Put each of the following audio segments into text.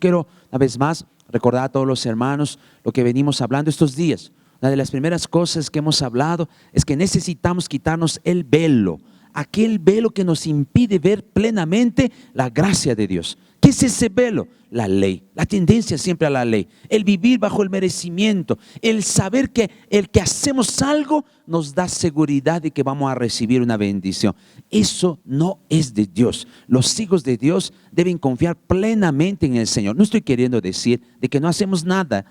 quiero, una vez más, recordar a todos los hermanos lo que venimos hablando estos días. Una de las primeras cosas que hemos hablado es que necesitamos quitarnos el velo, aquel velo que nos impide ver plenamente la gracia de Dios. ¿Qué es ese velo? La ley, la tendencia siempre a la ley, el vivir bajo el merecimiento, el saber que el que hacemos algo nos da seguridad de que vamos a recibir una bendición. Eso no es de Dios. Los hijos de Dios deben confiar plenamente en el Señor. No estoy queriendo decir de que no hacemos nada.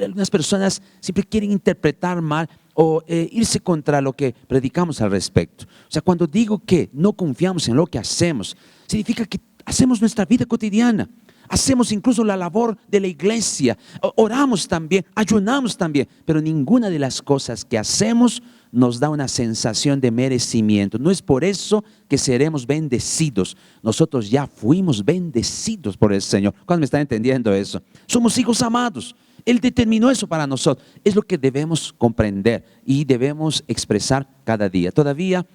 Algunas personas siempre quieren interpretar mal o irse contra lo que predicamos al respecto. O sea, cuando digo que no confiamos en lo que hacemos, significa que hacemos nuestra vida cotidiana, hacemos incluso la labor de la iglesia, oramos también, ayunamos también, pero ninguna de las cosas que hacemos nos da una sensación de merecimiento. No es por eso que seremos bendecidos. Nosotros ya fuimos bendecidos por el Señor. ¿Cuándo me están entendiendo eso? Somos hijos amados. Él determinó eso para nosotros. Es lo que debemos comprender y debemos expresar cada día. Todavía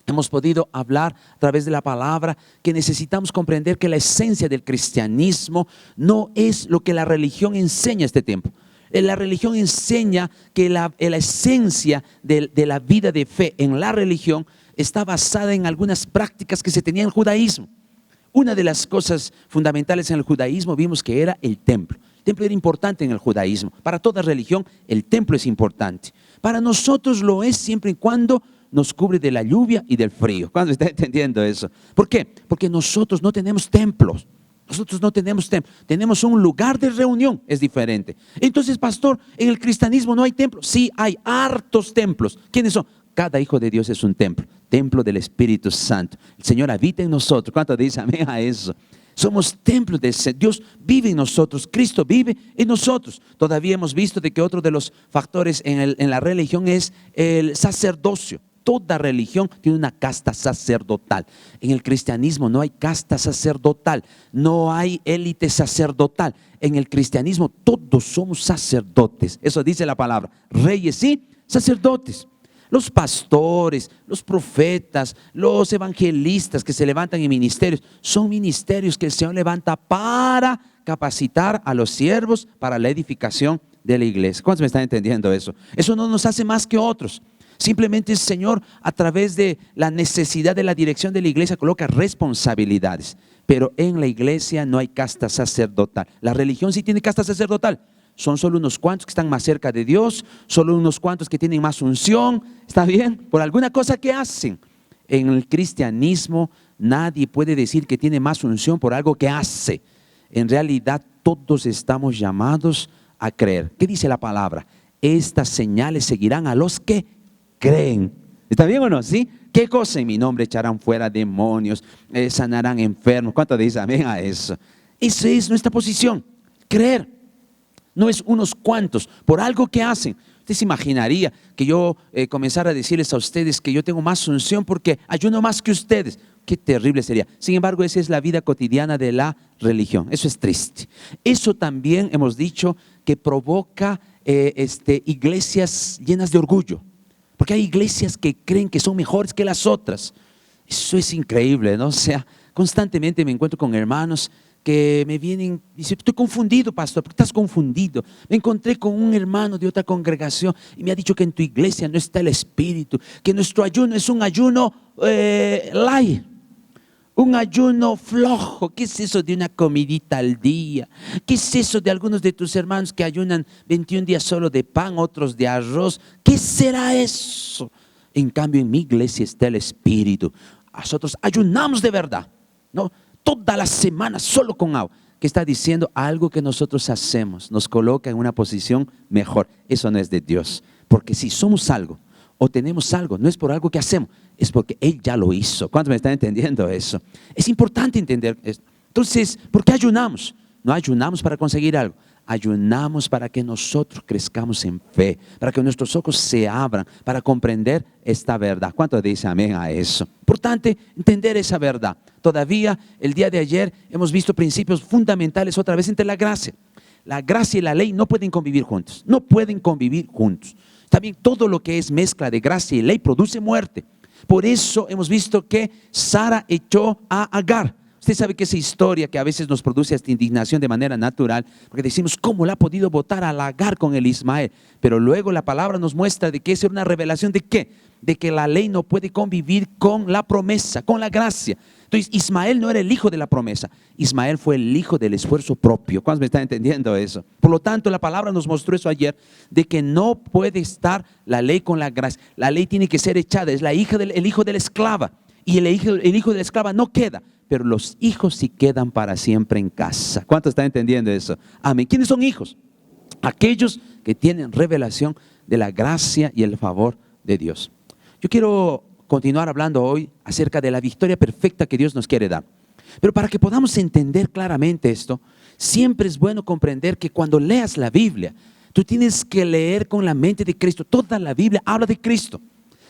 hemos podido hablar a través de la palabra que necesitamos comprender que la esencia del cristianismo no es lo que la religión enseña a este tiempo. La religión enseña que la esencia de la vida de fe en la religión está basada en algunas prácticas que se tenían en el judaísmo. Una de las cosas fundamentales en el judaísmo vimos que era el templo. El templo era importante en el judaísmo. Para toda religión el templo es importante. Para nosotros lo es siempre y cuando nos cubre de la lluvia y del frío. ¿Cuándo está entendiendo eso? ¿Por qué? Porque nosotros no tenemos templos. Nosotros no tenemos templo. Tenemos un lugar de reunión, es diferente. Entonces, pastor, ¿en el cristianismo no hay templos? Sí, hay hartos templos. ¿Quiénes son? Cada hijo de Dios es un templo. Templo del Espíritu Santo. El Señor habita en nosotros. ¿Cuánto dice amén a eso? Somos templos de Dios, vive en nosotros, Cristo vive en nosotros. Todavía hemos visto de que otro de los factores en la religión es el sacerdocio. Toda religión tiene una casta sacerdotal. En el cristianismo no hay casta sacerdotal, no hay élite sacerdotal. En el cristianismo todos somos sacerdotes. Eso dice la palabra, reyes y sacerdotes. Los pastores, los profetas, los evangelistas que se levantan en ministerios, son ministerios que el Señor levanta para capacitar a los siervos para la edificación de la iglesia. ¿Cuántos me están entendiendo eso? Eso no nos hace más que otros. Simplemente el Señor, a través de la necesidad de la dirección de la iglesia, coloca responsabilidades. Pero en la iglesia no hay casta sacerdotal. La religión sí tiene casta sacerdotal. Son solo unos cuantos que están más cerca de Dios, solo unos cuantos que tienen más unción. ¿Está bien? Por alguna cosa que hacen. En el cristianismo nadie puede decir que tiene más unción por algo que hace. En realidad todos estamos llamados a creer. ¿Qué dice la palabra? Estas señales seguirán a los que creen. ¿Está bien o no? ¿Sí? ¿Qué cosa? En mi nombre echarán fuera demonios, sanarán enfermos. ¿Cuánto dice amén a eso? Esa es nuestra posición, creer. No es unos cuantos, por algo que hacen. Usted se imaginaría que yo comenzara a decirles a ustedes que yo tengo más unción porque ayuno más que ustedes. Qué terrible sería. Sin embargo, esa es la vida cotidiana de la religión. Eso es triste. Eso también hemos dicho que provoca iglesias llenas de orgullo. Porque hay iglesias que creen que son mejores que las otras. Eso es increíble, ¿no? O sea, constantemente me encuentro con hermanos que me vienen y dicen, estoy confundido, pastor. ¿Por qué estás confundido? Me encontré con un hermano de otra congregación y me ha dicho que en tu iglesia no está el Espíritu, que nuestro ayuno es un ayuno light, un ayuno flojo. ¿Qué es eso de una comidita al día? ¿Qué es eso de algunos de tus hermanos que ayunan 21 días solo de pan, otros de arroz? ¿Qué será eso? En cambio, en mi iglesia está el Espíritu. Nosotros ayunamos de verdad, ¿no? Toda la semana solo con agua. ¿Qué está diciendo? Algo que nosotros hacemos nos coloca en una posición mejor. Eso no es de Dios. Porque si somos algo o tenemos algo, no es por algo que hacemos, es porque Él ya lo hizo. ¿Cuántos me están entendiendo eso? Es importante entender esto. Entonces, ¿por qué ayunamos? No ayunamos para conseguir algo. Ayunamos para que nosotros crezcamos en fe, para que nuestros ojos se abran, para comprender esta verdad. ¿Cuánto dice amén a eso? Importante entender esa verdad. Todavía el día de ayer hemos visto principios fundamentales otra vez entre la gracia. La gracia y la ley no pueden convivir juntos. No pueden convivir juntos. También todo lo que es mezcla de gracia y ley produce muerte. Por eso hemos visto que Sara echó a Agar. Usted sabe que esa historia que a veces nos produce esta indignación de manera natural, porque decimos, ¿cómo la ha podido votar a Agar con el Ismael? Pero luego la palabra nos muestra de que esa era una revelación de ¿qué? De que la ley no puede convivir con la promesa, con la gracia. Entonces Ismael no era el hijo de la promesa, Ismael fue el hijo del esfuerzo propio. ¿Cuántos me están entendiendo eso? Por lo tanto, la palabra nos mostró eso ayer, de que no puede estar la ley con la gracia. La ley tiene que ser echada, es el hijo de la esclava. Y el hijo de la esclava no queda, pero los hijos sí quedan para siempre en casa. ¿Cuántos están entendiendo eso? Amén. ¿Quiénes son hijos? Aquellos que tienen revelación de la gracia y el favor de Dios. Yo quiero continuar hablando hoy acerca de la victoria perfecta que Dios nos quiere dar. Pero para que podamos entender claramente esto, siempre es bueno comprender que cuando leas la Biblia, tú tienes que leer con la mente de Cristo. Toda la Biblia habla de Cristo.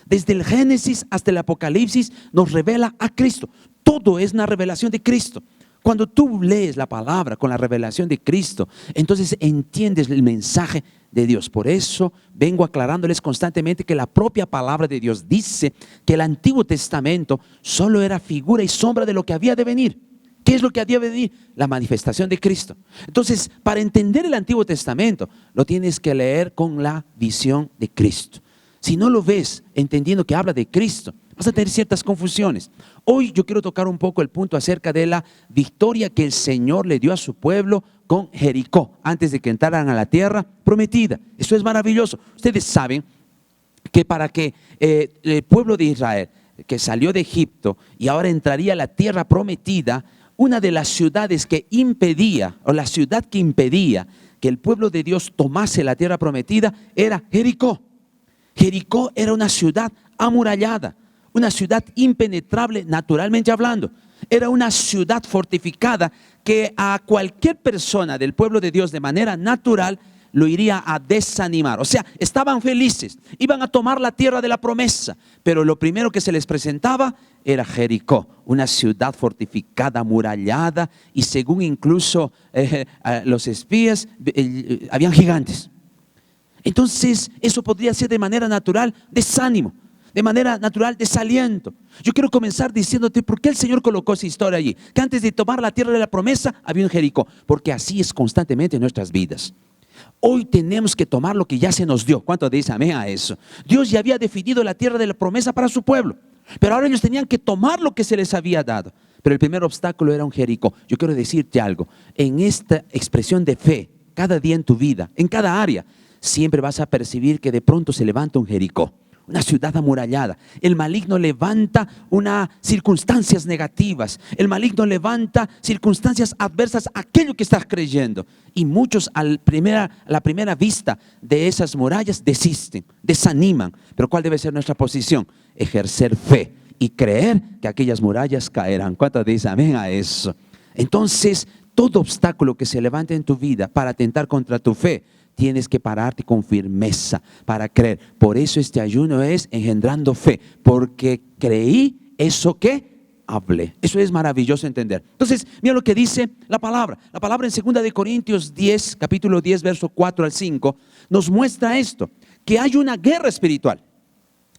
Desde el Génesis hasta el Apocalipsis nos revela a Cristo. Todo es una revelación de Cristo. Cuando tú lees la palabra con la revelación de Cristo, entonces entiendes el mensaje de Dios. Por eso vengo aclarándoles constantemente que la propia palabra de Dios dice que el Antiguo Testamento solo era figura y sombra de lo que había de venir. ¿Qué es lo que había de venir? La manifestación de Cristo. Entonces, para entender el Antiguo Testamento, lo tienes que leer con la visión de Cristo. Si no lo ves entendiendo que habla de Cristo, vas a tener ciertas confusiones. Hoy yo quiero tocar un poco el punto acerca de la victoria que el Señor le dio a su pueblo con Jericó, antes de que entraran a la tierra prometida. Eso es maravilloso. Ustedes saben que para que el pueblo de Israel, que salió de Egipto y ahora entraría a la tierra prometida, una de las ciudades que impedía, o la ciudad que impedía que el pueblo de Dios tomase la tierra prometida, era Jericó. Jericó era una ciudad amurallada, una ciudad impenetrable naturalmente hablando. Era una ciudad fortificada que a cualquier persona del pueblo de Dios de manera natural lo iría a desanimar. O sea, estaban felices, iban a tomar la tierra de la promesa, pero lo primero que se les presentaba era Jericó, una ciudad fortificada, amurallada, y según incluso los espías, habían gigantes. Entonces, eso podría ser de manera natural desánimo, de manera natural desaliento. Yo quiero comenzar diciéndote por qué el Señor colocó esa historia allí. Que antes de tomar la tierra de la promesa había un Jericó, porque así es constantemente en nuestras vidas. Hoy tenemos que tomar lo que ya se nos dio. ¿Cuántos dicen amén a eso? Dios ya había definido la tierra de la promesa para su pueblo, pero ahora ellos tenían que tomar lo que se les había dado. Pero el primer obstáculo era un Jericó. Yo quiero decirte algo, en esta expresión de fe, cada día en tu vida, en cada área, siempre vas a percibir que de pronto se levanta un Jericó, una ciudad amurallada. El maligno levanta unas circunstancias negativas. El maligno levanta circunstancias adversas a aquello que estás creyendo. Y muchos a la primera vista de esas murallas desisten, desaniman. Pero ¿cuál debe ser nuestra posición? Ejercer fe y creer que aquellas murallas caerán. ¿Cuántos dicen amén a eso? Entonces, todo obstáculo que se levante en tu vida para atentar contra tu fe, tienes que pararte con firmeza para creer. Por eso este ayuno es engendrando fe, porque creí eso que hablé. Eso es maravilloso entender. Entonces, mira lo que dice la palabra. La palabra en 2 de Corintios 10, capítulo 10, verso 4 al 5, nos muestra esto, que hay una guerra espiritual,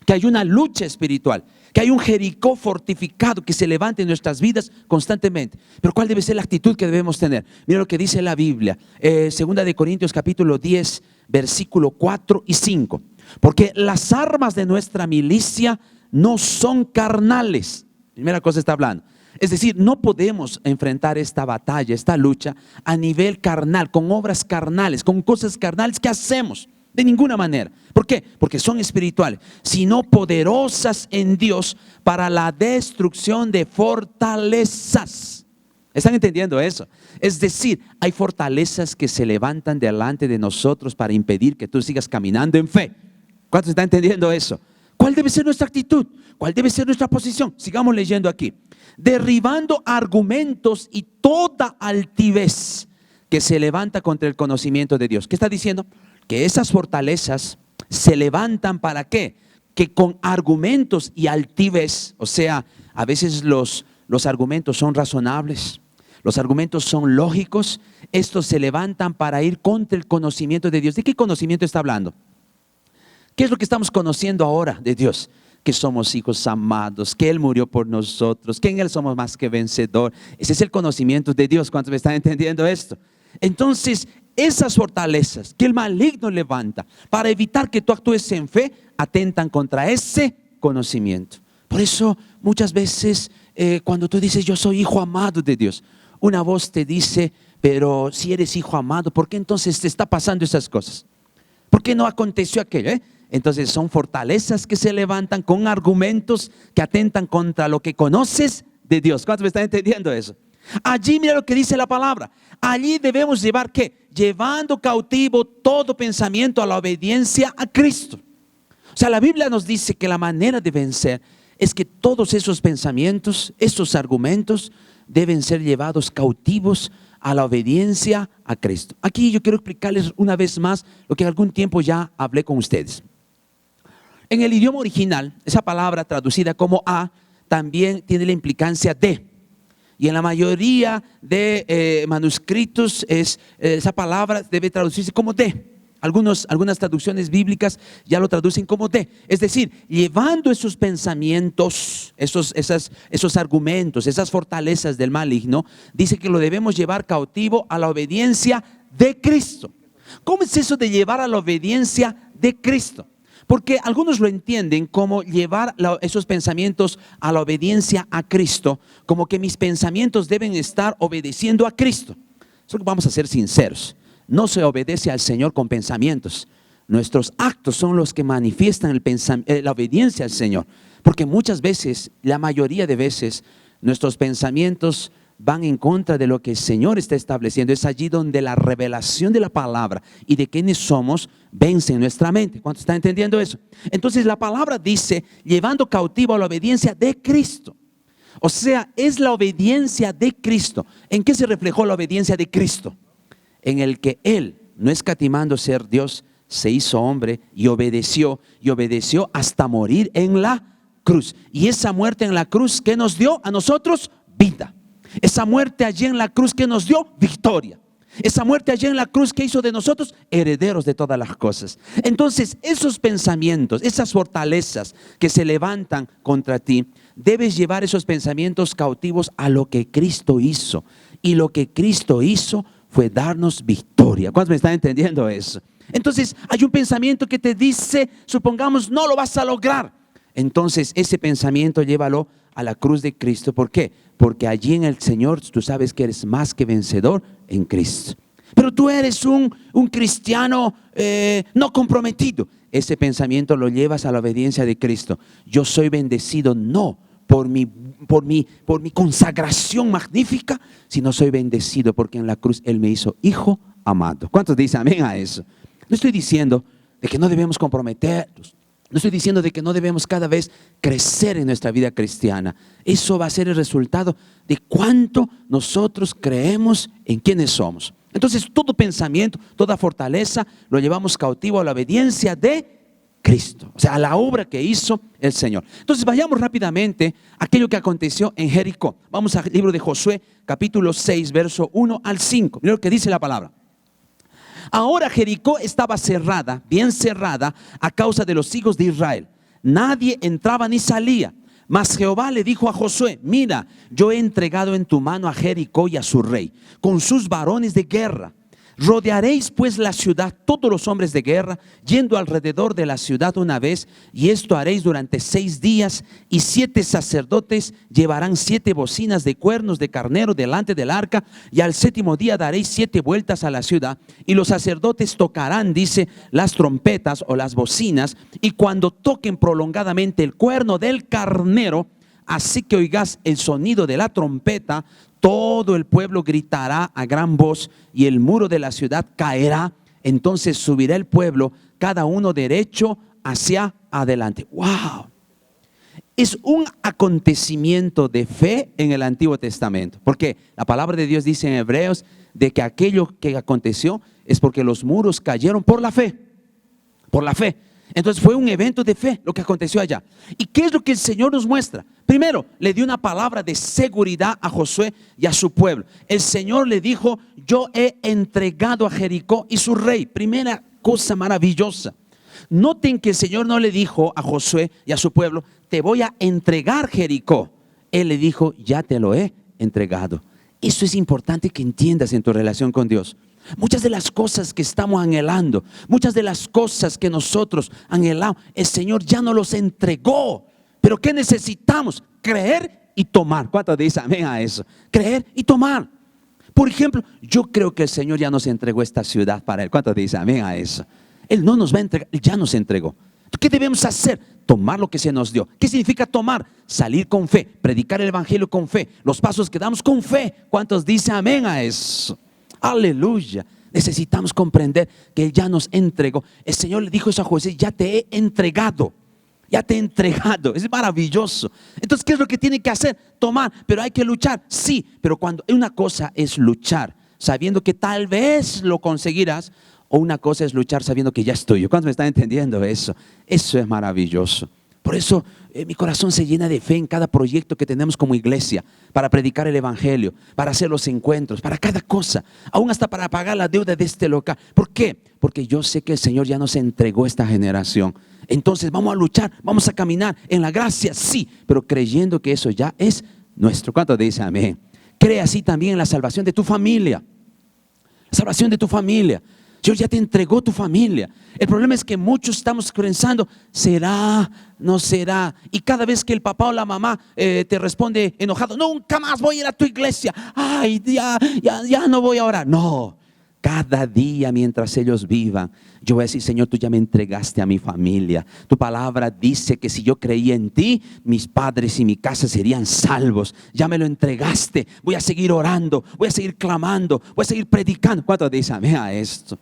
que hay una lucha espiritual, que hay un Jericó fortificado que se levanta en nuestras vidas constantemente. Pero ¿cuál debe ser la actitud que debemos tener? Mira lo que dice la Biblia, 2 de Corintios capítulo 10, versículo 4 y 5. Porque las armas de nuestra milicia no son carnales. Primera cosa está hablando. Es decir, no podemos enfrentar esta batalla, esta lucha a nivel carnal, con obras carnales, con cosas carnales que hacemos. De ninguna manera. ¿Por qué? Porque son espirituales, sino poderosas en Dios para la destrucción de fortalezas. ¿Están entendiendo eso? Es decir, hay fortalezas que se levantan delante de nosotros para impedir que tú sigas caminando en fe. ¿Cuántos están entendiendo eso? ¿Cuál debe ser nuestra actitud? ¿Cuál debe ser nuestra posición? Sigamos leyendo aquí. Derribando argumentos y toda altivez que se levanta contra el conocimiento de Dios. ¿Qué está diciendo? Que esas fortalezas se levantan ¿para qué? Que con argumentos y altivez, o sea, a veces los argumentos son razonables, los argumentos son lógicos, estos se levantan para ir contra el conocimiento de Dios. ¿De qué conocimiento está hablando? ¿Qué es lo que estamos conociendo ahora de Dios? que somos hijos amados, que Él murió por nosotros, que en Él somos más que vencedor. Ese es el conocimiento de Dios. ¿Cuántos me están entendiendo esto? Entonces, esas fortalezas que el maligno levanta para evitar que tú actúes en fe, atentan contra ese conocimiento. Por eso muchas veces cuando tú dices yo soy hijo amado de Dios, una voz te dice, pero si eres hijo amado, ¿por qué entonces te está pasando esas cosas? ¿Por qué no aconteció aquello? Entonces son fortalezas que se levantan con argumentos que atentan contra lo que conoces de Dios. ¿Cuántos me están entendiendo eso? Allí mira lo que dice la palabra. Allí debemos llevar ¿qué? Llevando cautivo todo pensamiento a la obediencia a Cristo. O sea, la Biblia nos dice que la manera de vencer es que todos esos pensamientos, esos argumentos deben ser llevados cautivos a la obediencia a Cristo. Aquí yo quiero explicarles una vez más lo que algún tiempo ya hablé con ustedes. En el idioma original, esa palabra traducida como a también tiene la implicancia de. Y en la mayoría de manuscritos esa palabra debe traducirse como de. Algunas traducciones bíblicas ya lo traducen como de. Es decir, llevando esos pensamientos, esos argumentos, esas fortalezas del maligno, dice que lo debemos llevar cautivo a la obediencia de Cristo. ¿Cómo es eso de llevar a la obediencia de Cristo? Porque algunos lo entienden como llevar esos pensamientos a la obediencia a Cristo, como que mis pensamientos deben estar obedeciendo a Cristo. Solo que vamos a ser sinceros, no se obedece al Señor con pensamientos. Nuestros actos son los que manifiestan la obediencia al Señor. Porque muchas veces, la mayoría de veces, nuestros pensamientos van en contra de lo que el Señor está estableciendo. Es allí donde la revelación de la palabra y de quiénes somos vence en nuestra mente. ¿Cuántos están entendiendo eso? Entonces la palabra dice, llevando cautivo a la obediencia de Cristo. O sea, es la obediencia de Cristo. ¿En qué se reflejó la obediencia de Cristo? En el que Él, no escatimando ser Dios, se hizo hombre y obedeció hasta morir en la cruz. Y esa muerte en la cruz, ¿qué nos dio a nosotros? Vida. Esa muerte allí en la cruz que nos dio victoria. Esa muerte allí en la cruz que hizo de nosotros herederos de todas las cosas. Entonces esos pensamientos, esas fortalezas que se levantan contra ti, debes llevar esos pensamientos cautivos a lo que Cristo hizo. Y lo que Cristo hizo fue darnos victoria. ¿Cuántos me están entendiendo eso? Entonces hay un pensamiento que te dice, supongamos no lo vas a lograr. Entonces ese pensamiento llévalo a la cruz de Cristo. ¿Por qué? Porque allí en el Señor tú sabes que eres más que vencedor en Cristo. Pero tú eres un cristiano no comprometido. Ese pensamiento lo llevas a la obediencia de Cristo. Yo soy bendecido no por mi consagración magnífica, sino soy bendecido porque en la cruz Él me hizo hijo amado. ¿Cuántos dicen amén a eso? No estoy diciendo de que no debemos comprometernos. No estoy diciendo de que no debemos cada vez crecer en nuestra vida cristiana. Eso va a ser el resultado de cuánto nosotros creemos en quiénes somos. Entonces todo pensamiento, toda fortaleza lo llevamos cautivo a la obediencia de Cristo. O sea, a la obra que hizo el Señor. Entonces vayamos rápidamente a aquello que aconteció en Jericó. Vamos al libro de Josué, capítulo 6, verso 1 al 5. Mira lo que dice la palabra. Ahora Jericó estaba cerrada, bien cerrada, a causa de los hijos de Israel. Nadie entraba ni salía. Mas Jehová le dijo a Josué, mira, yo he entregado en tu mano a Jericó y a su rey, con sus varones de guerra. Rodearéis pues la ciudad, todos los hombres de guerra, yendo alrededor de la ciudad una vez, y esto haréis durante 6 días, y 7 sacerdotes llevarán 7 bocinas de cuernos de carnero delante del arca, y al 7º día daréis 7 vueltas a la ciudad, y los sacerdotes tocarán, dice, las trompetas o las bocinas, y cuando toquen prolongadamente el cuerno del carnero, así que oigas el sonido de la trompeta, todo el pueblo gritará a gran voz y el muro de la ciudad caerá. Entonces subirá el pueblo, cada uno derecho hacia adelante. ¡Wow! Es un acontecimiento de fe en el Antiguo Testamento. Porque la palabra de Dios dice en Hebreos de que aquello que aconteció es porque los muros cayeron por la fe. Por la fe. Entonces fue un evento de fe lo que aconteció allá. ¿Y qué es lo que el Señor nos muestra? Primero, le dio una palabra de seguridad a Josué y a su pueblo. El Señor le dijo, yo he entregado a Jericó y su rey. Primera cosa maravillosa. Noten que el Señor no le dijo a Josué y a su pueblo, te voy a entregar Jericó. Él le dijo, ya te lo he entregado. Eso es importante que entiendas en tu relación con Dios. Muchas de las cosas que estamos anhelando, muchas de las cosas que nosotros anhelamos, el Señor ya nos los entregó. Pero ¿qué necesitamos? Creer y tomar. ¿Cuántos dicen amén a eso? Creer y tomar. Por ejemplo, yo creo que el Señor ya nos entregó esta ciudad para Él. ¿Cuántos dicen amén a eso? Él no nos va a entregar, Él ya nos entregó. ¿Qué debemos hacer? Tomar lo que se nos dio. ¿Qué significa tomar? Salir con fe, predicar el evangelio con fe, los pasos que damos con fe. ¿Cuántos dicen amén a eso? Aleluya. Necesitamos comprender que Él ya nos entregó. El Señor le dijo eso a José, ya te he entregado. Ya te he entregado. Es maravilloso. Entonces, ¿qué es lo que tiene que hacer? Tomar. Pero hay que luchar. Sí, pero cuando una cosa es luchar sabiendo que tal vez lo conseguirás, o una cosa es luchar sabiendo que ya es tuyo. ¿Cuántos me están entendiendo eso? Eso es maravilloso. Por eso mi corazón se llena de fe en cada proyecto que tenemos como iglesia, para predicar el evangelio, para hacer los encuentros, para cada cosa, aún hasta para pagar la deuda de este local. ¿Por qué? Porque yo sé que el Señor ya nos entregó esta generación. Entonces vamos a luchar, vamos a caminar en la gracia, sí, pero creyendo que eso ya es nuestro. ¿Cuántos dicen amén? Cree así también en la salvación de tu familia. La salvación de tu familia. Dios ya te entregó tu familia. El problema es que muchos estamos pensando, ¿será? ¿No será? Y cada vez que el papá o la mamá te responde enojado, nunca más voy a ir a tu iglesia. Ay, ya no voy a orar. No, cada día mientras ellos vivan, yo voy a decir, Señor, tú ya me entregaste a mi familia. Tu palabra dice que si yo creía en ti, mis padres y mi casa serían salvos. Ya me lo entregaste. Voy a seguir orando, voy a seguir clamando, voy a seguir predicando. ¿Cuántos dicen amén a esto?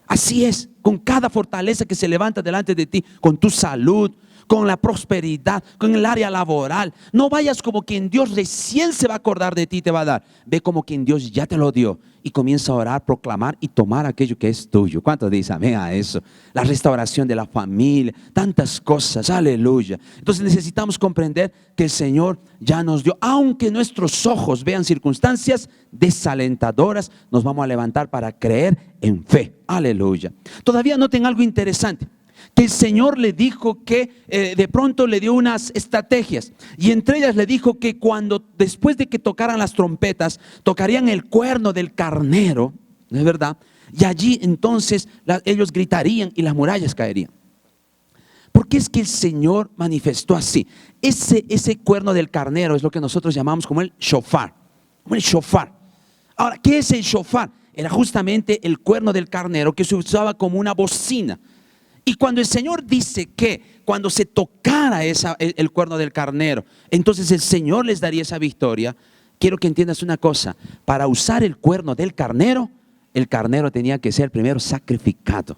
Así es, con cada fortaleza que se levanta delante de ti, con tu salud, con la prosperidad, con el área laboral. No vayas como quien Dios recién se va a acordar de ti y te va a dar. Ve como quien Dios ya te lo dio y comienza a orar, proclamar y tomar aquello que es tuyo. ¿Cuántos dicen amén a eso? La restauración de la familia, tantas cosas, aleluya. Entonces necesitamos comprender que el Señor ya nos dio, aunque nuestros ojos vean circunstancias desalentadoras, nos vamos a levantar para creer en fe, aleluya. Todavía noten algo interesante, que el Señor le dijo que de pronto le dio unas estrategias, y entre ellas le dijo que después de que tocaran las trompetas, tocarían el cuerno del carnero, ¿no es verdad? Y allí entonces ellos gritarían y las murallas caerían. ¿Por qué es que el Señor manifestó así? Ese cuerno del carnero es lo que nosotros llamamos como el shofar. Como el shofar. Ahora, ¿qué es el shofar? Era justamente el cuerno del carnero que se usaba como una bocina. Y cuando el Señor dice que cuando se tocara el cuerno del carnero, entonces el Señor les daría esa victoria, quiero que entiendas una cosa. Para usar el cuerno del carnero, el carnero tenía que ser primero sacrificado.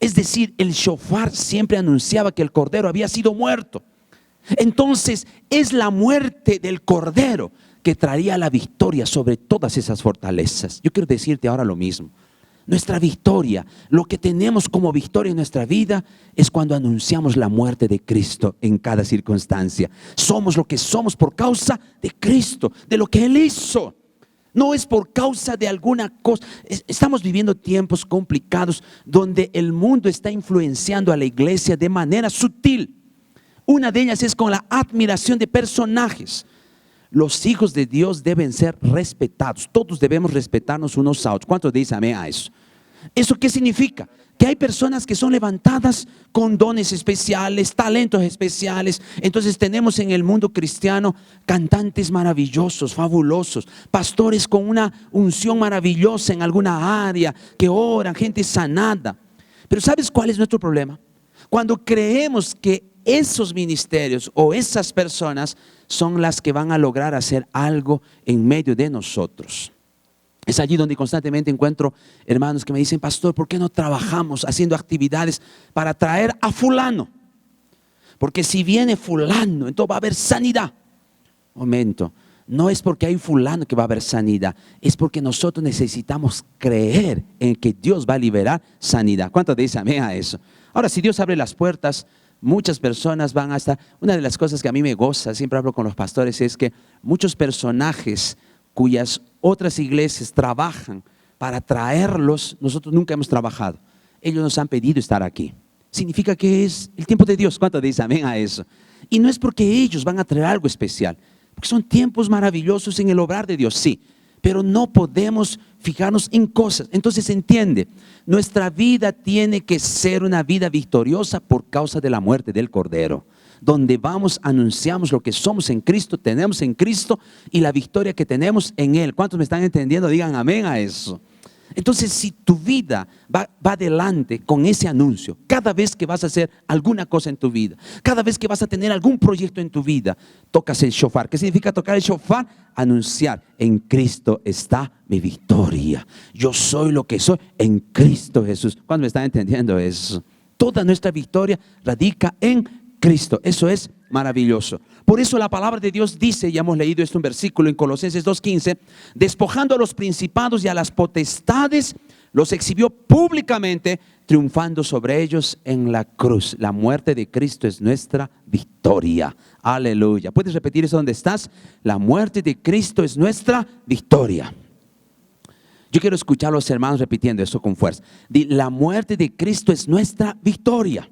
Es decir, el shofar siempre anunciaba que el cordero había sido muerto. Entonces es la muerte del cordero que traería la victoria sobre todas esas fortalezas. Yo quiero decirte ahora lo mismo. Nuestra victoria, lo que tenemos como victoria en nuestra vida, es cuando anunciamos la muerte de Cristo en cada circunstancia. Somos lo que somos por causa de Cristo, de lo que Él hizo. No es por causa de alguna cosa. Estamos viviendo tiempos complicados donde el mundo está influenciando a la iglesia de manera sutil. Una de ellas es con la admiración de personajes. Los hijos de Dios deben ser respetados. Todos debemos respetarnos unos a otros. ¿Cuántos dicen amén a eso? ¿Eso qué significa? Que hay personas que son levantadas con dones especiales, talentos especiales. Entonces tenemos en el mundo cristiano cantantes maravillosos, fabulosos, pastores con una unción maravillosa en alguna área, que oran, gente sanada. Pero ¿sabes cuál es nuestro problema? Cuando creemos que esos ministerios o esas personas son las que van a lograr hacer algo en medio de nosotros. Es allí donde constantemente encuentro hermanos que me dicen, pastor, ¿por qué no trabajamos haciendo actividades para traer a fulano? Porque si viene fulano, entonces va a haber sanidad. Momento, no es porque hay fulano que va a haber sanidad, es porque nosotros necesitamos creer en que Dios va a liberar sanidad. ¿Cuántos dicen amén a eso? Ahora, si Dios abre las puertas, muchas personas van a estar. Una de las cosas que a mí me goza, siempre hablo con los pastores, es que muchos personajes cuyas otras iglesias trabajan para traerlos, nosotros nunca hemos trabajado. Ellos nos han pedido estar aquí. significa que es el tiempo de Dios. ¿Cuánto dice amén a eso? Y no es porque ellos van a traer algo especial, porque son tiempos maravillosos en el obrar de Dios, sí, pero no podemos fijarnos en cosas. Entonces entiende, nuestra vida tiene que ser una vida victoriosa por causa de la muerte del Cordero, donde vamos, anunciamos lo que somos en Cristo, tenemos en Cristo y la victoria que tenemos en Él. ¿Cuántos me están entendiendo? Digan amén a eso. Entonces, si tu vida va adelante con ese anuncio, cada vez que vas a hacer alguna cosa en tu vida, cada vez que vas a tener algún proyecto en tu vida, tocas el shofar. ¿Qué significa tocar el shofar? Anunciar: en Cristo está mi victoria. Yo soy lo que soy en Cristo Jesús. ¿Cuándo me están entendiendo eso? Toda nuestra victoria radica en Cristo. Eso es maravilloso. Por eso la palabra de Dios dice, ya hemos leído esto, un versículo en Colosenses 2:15, despojando a los principados y a las potestades, los exhibió públicamente, triunfando sobre ellos en la cruz. La muerte de Cristo es nuestra victoria. Aleluya. ¿Puedes repetir eso donde estás? La muerte de Cristo es nuestra victoria. Yo quiero escuchar a los hermanos repitiendo eso con fuerza. La muerte de Cristo es nuestra victoria.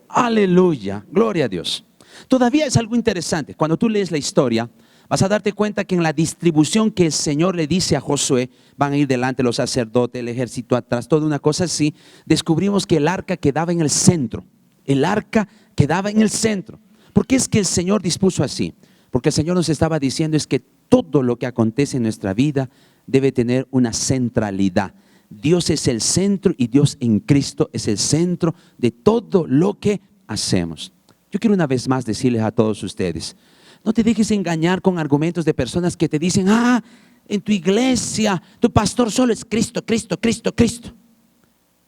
Aleluya, gloria a Dios. Todavía es algo interesante. Cuando tú lees la historia, vas a darte cuenta que en la distribución que el Señor le dice a Josué, van a ir delante los sacerdotes, el ejército atrás, toda una cosa así. Descubrimos que el arca quedaba en el centro. El arca quedaba en el centro. ¿Por qué es que el Señor dispuso así? Porque el Señor nos estaba diciendo es que todo lo que acontece en nuestra vida debe tener una centralidad. Dios es el centro y Dios en Cristo es el centro de todo lo que hacemos. Yo quiero una vez más decirles a todos ustedes, no te dejes engañar con argumentos de personas que te dicen: en tu iglesia, tu pastor solo es Cristo, Cristo, Cristo, Cristo.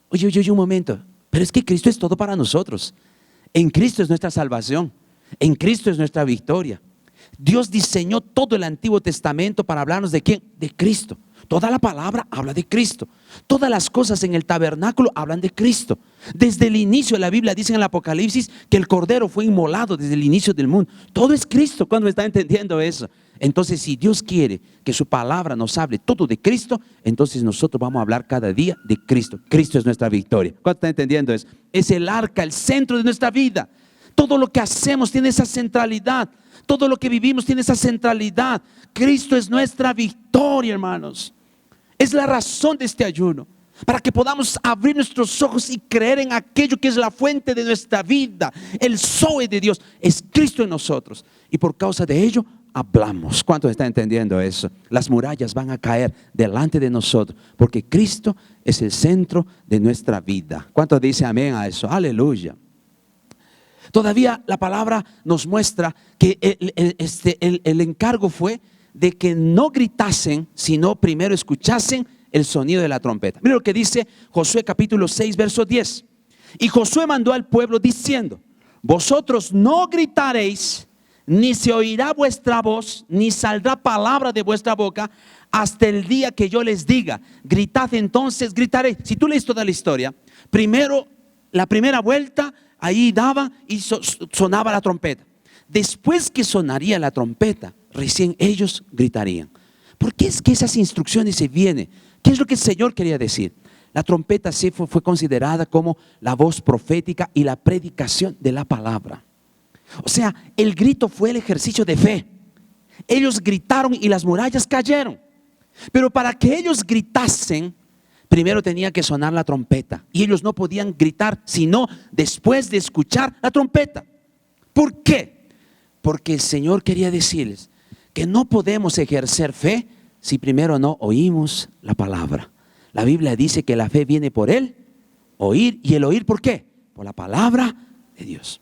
Oye, un momento, pero es que Cristo es todo para nosotros. En Cristo es nuestra salvación, en Cristo es nuestra victoria. Dios diseñó todo el Antiguo Testamento para hablarnos ¿de quién? De Cristo. Toda la palabra habla de Cristo. Todas las cosas en el tabernáculo hablan de Cristo. Desde el inicio de la Biblia dice en el Apocalipsis que el Cordero fue inmolado desde el inicio del mundo. Todo es Cristo. ¿Cuándo me está entendiendo eso? Entonces, si Dios quiere que su palabra nos hable todo de Cristo, entonces nosotros vamos a hablar cada día de Cristo. Cristo es nuestra victoria. ¿Cuándo está entendiendo eso? Es el arca, el centro de nuestra vida. Todo lo que hacemos tiene esa centralidad. Todo lo que vivimos tiene esa centralidad. Cristo es nuestra victoria, hermanos. Es la razón de este ayuno, para que podamos abrir nuestros ojos y creer en aquello que es la fuente de nuestra vida. El Zoe de Dios es Cristo en nosotros, y por causa de ello hablamos. ¿Cuántos están entendiendo eso? Las murallas van a caer delante de nosotros, porque Cristo es el centro de nuestra vida. ¿Cuántos dicen amén a eso? Aleluya. Todavía la palabra nos muestra que el encargo fue de que no gritasen, sino primero escuchasen el sonido de la trompeta. Mira lo que dice Josué capítulo 6 verso 10. Y Josué mandó al pueblo diciendo: vosotros no gritaréis, ni se oirá vuestra voz, ni saldrá palabra de vuestra boca, hasta el día que yo les diga: gritad, entonces gritaréis. Si tú lees toda la historia, primero, la primera vuelta, ahí daba y sonaba la trompeta. Después que sonaría la trompeta, recién ellos gritarían. ¿Por qué es que esas instrucciones se vienen? ¿Qué es lo que el Señor quería decir? La trompeta sí fue considerada como la voz profética y la predicación de la palabra. O sea, el grito fue el ejercicio de fe. Ellos gritaron y las murallas cayeron. Pero para que ellos gritasen, primero tenía que sonar la trompeta. Y ellos no podían gritar sino después de escuchar la trompeta. ¿Por qué? Porque el Señor quería decirles que no podemos ejercer fe si primero no oímos la palabra. La Biblia dice que la fe viene por el oír. ¿Y el oír por qué? Por la palabra de Dios.